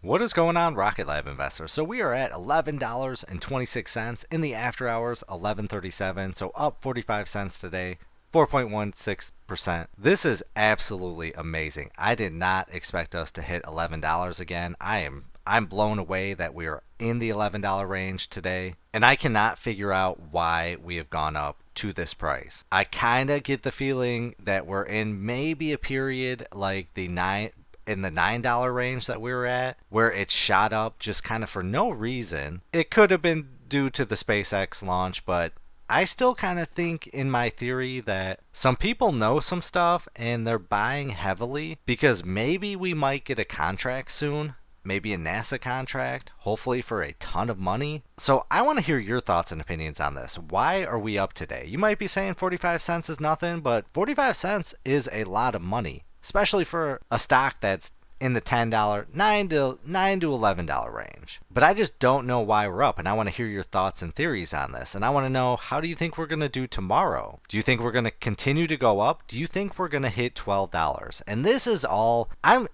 What is going on, Rocket Lab investors? So we are at $11.26 in the after hours, 11:37. So up 45 cents today, 4.16%. This is absolutely amazing. I did not expect us to hit $11 again. I'm blown away that we are in the $11 range today, and I cannot figure out why we have gone up to this price. I kind of get the feeling that we're in maybe a period like the $9 range that we were at, where it shot up just kind of for no reason. It could have been due to the SpaceX launch, but I still kind of think in my theory that some people know some stuff and they're buying heavily because maybe we might get a contract soon. Maybe a NASA contract, hopefully for a ton of money. So I want to hear your thoughts and opinions on this. Why are we up today? You might be saying 45 cents is nothing, but 45 cents is a lot of money, especially for a stock that's in the $10, $9 to $11 range. But I just don't know why we're up, and I want to hear your thoughts and theories on this. And I want to know, how do you think we're going to do tomorrow? Do you think we're going to continue to go up? Do you think we're going to hit $12? And this is all I'm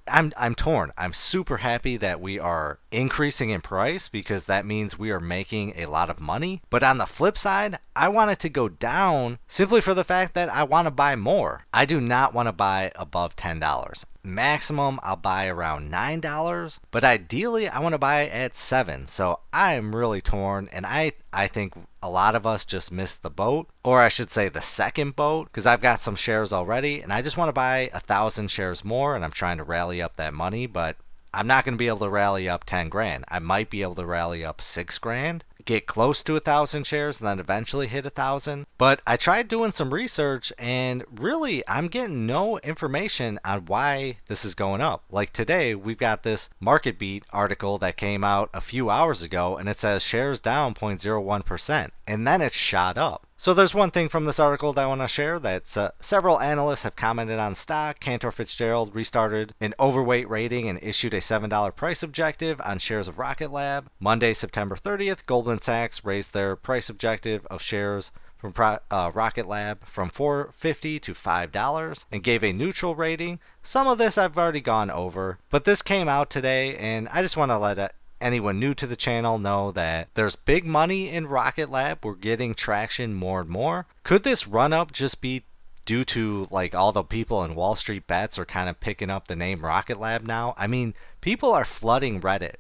torn. I'm super happy that we are increasing in price because that means we are making a lot of money. But on the flip side, I want it to go down simply for the fact that I want to buy more. I do not want to buy above $10. Maximum I'll buy around $9, but ideally I want to buy at $7. So I'm really torn, and I think a lot of us just missed the boat, or I should say the second boat, because I've got some shares already and I just want to buy 1,000 shares more, and I'm trying to rally up that money, but I'm not going to be able to rally up 10 grand. I might be able to rally up 6 grand, get close to 1,000 shares, and then eventually hit 1,000. But I tried doing some research, and really, I'm getting no information on why this is going up. Like today, we've got this Market Beat article that came out a few hours ago, and it says shares down 0.01%, and then it shot up. So there's one thing from this article that I want to share, that several analysts have commented on stock. Cantor Fitzgerald restarted an overweight rating and issued a $7 price objective on shares of Rocket Lab. Monday, September 30th, Goldman Sachs raised their price objective of shares from Rocket Lab from $4.50 to $5 and gave a neutral rating. Some of this I've already gone over, but this came out today, and I just want to let anyone new to the channel know that there's big money in Rocket Lab. We're getting traction more and more. Could this run up just be due to like all the people in Wall Street bets are kind of picking up the name Rocket Lab now? I mean, people are flooding Reddit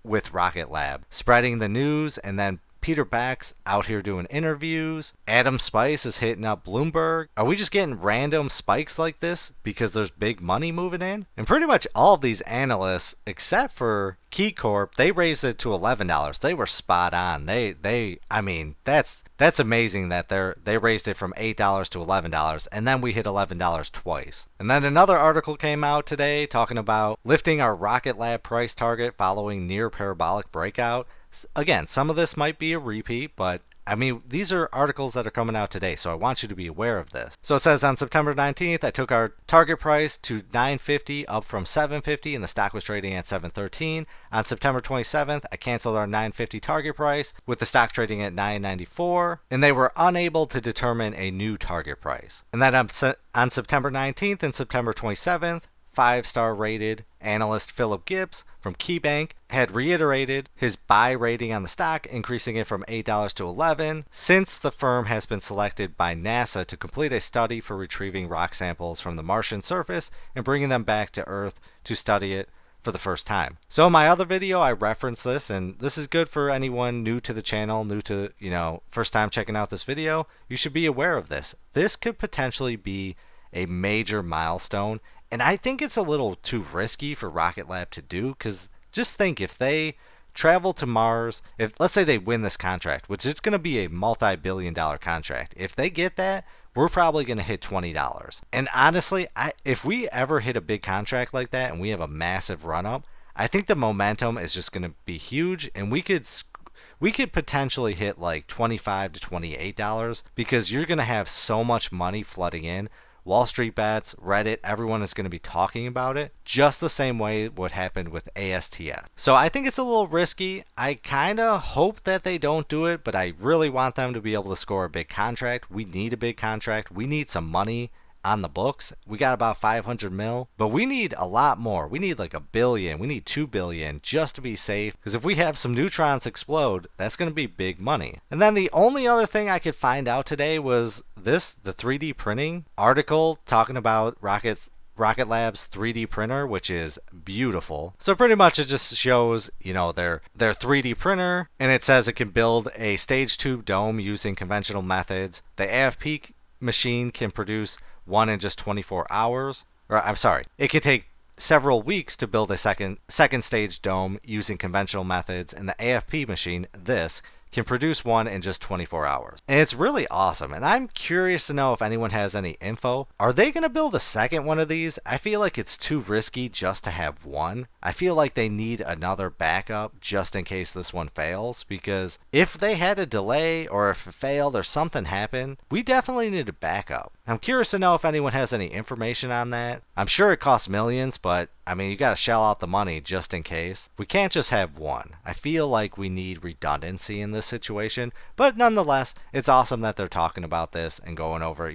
with Rocket Lab, spreading the news, and then Peter Beck's out here doing interviews. Adam Spice is hitting up Bloomberg. Are we just getting random spikes like this because there's big money moving in? And pretty much all of these analysts, except for KeyCorp, they raised it to $11. They were spot on. I mean, that's amazing that they raised it from $8 to $11, and then we hit $11 twice. And then another article came out today talking about lifting our Rocket Lab price target following near parabolic breakout. Again, some of this might be a repeat, but I mean, these are articles that are coming out today, so I want you to be aware of this. So it says on September 19th, I took our target price to $9.50, up from $7.50, and the stock was trading at $7.13. On September 27th, I canceled our $9.50 target price, with the stock trading at $9.94, and they were unable to determine a new target price. And then on September 19th and September 27th, 5-star rated analyst Philip Gibbs from KeyBank had reiterated his buy rating on the stock, increasing it from $8 to $11, since the firm has been selected by NASA to complete a study for retrieving rock samples from the Martian surface and bringing them back to Earth to study it for the first time. So in my other video, I referenced this, and this is good for anyone new to the channel, new to, first time checking out this video. You should be aware of this. This could potentially be a major milestone. And I think it's a little too risky for Rocket Lab to do, because just think, if they travel to Mars, if let's say they win this contract, which is going to be a multi-billion-dollar contract, if they get that, we're probably going to hit $20. And honestly, if we ever hit a big contract like that and we have a massive run-up, I think the momentum is just going to be huge, and we could potentially hit like $25 to $28 because you're going to have so much money flooding in. Wall Street bets, Reddit, everyone is going to be talking about it, just the same way what happened with ASTS. So I think it's a little risky. I kind of hope that they don't do it, but I really want them to be able to score a big contract. We need a big contract. We need some money on the books. We got about 500 mil, but we need a lot more. We need like a billion. We need 2 billion just to be safe. Because if we have some neutrons explode, that's going to be big money. And then the only other thing I could find out today was the 3D printing article talking about Rocket Lab's 3D printer, which is beautiful. So pretty much it just shows, their 3D printer, and it says it can build a stage tube dome using conventional methods. The AFP machine can produce one in just 24 hours. Or I'm sorry, it can take several weeks to build a second stage dome using conventional methods, and the AFP machine, this, can produce one in just 24 hours. And it's really awesome, and I'm curious to know if anyone has any info. Are they going to build a second one of these? I feel like it's too risky just to have one. I feel like they need another backup just in case this one fails, because if they had a delay or if it failed or something happened, we definitely need a backup. I'm curious to know if anyone has any information on that. I'm sure it costs millions, but I mean, you got to shell out the money just in case. We can't just have one. I feel like we need redundancy in this situation, but nonetheless, it's awesome that they're talking about this and going over it.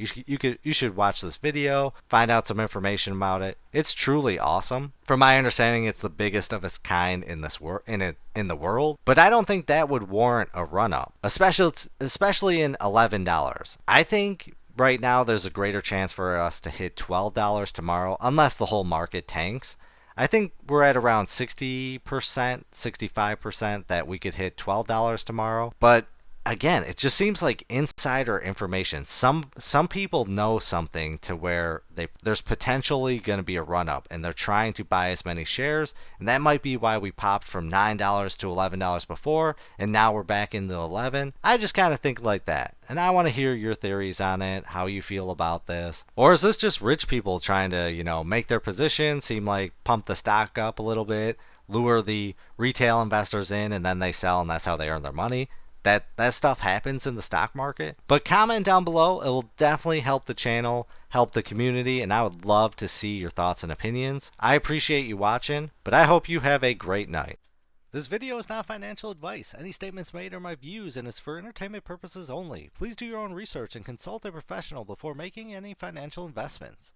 You should watch this video, find out some information about it. It's truly awesome. From my understanding, it's the biggest of its kind in the world, but I don't think that would warrant a run up, especially in $11. I think right now there's a greater chance for us to hit $12 tomorrow, unless the whole market tanks. I think we're at around 60%, 65% that we could hit $12 tomorrow. But again, it just seems like insider information. Some people know something to where there's potentially going to be a run up, and they're trying to buy as many shares, and that might be why we popped from $9 to $11 before, and now we're back into 11. I just kind of think like that, and I want to hear your theories on it, how you feel about this. Or is this just rich people trying to, make their position seem like pump the stock up a little bit, lure the retail investors in, and then they sell, and that's how they earn their money? That stuff happens in the stock market. But comment down below. It will definitely help the channel, help the community, and I would love to see your thoughts and opinions. I appreciate you watching, but I hope you have a great night. This video is not financial advice. Any statements made are my views and is for entertainment purposes only. Please do your own research and consult a professional before making any financial investments.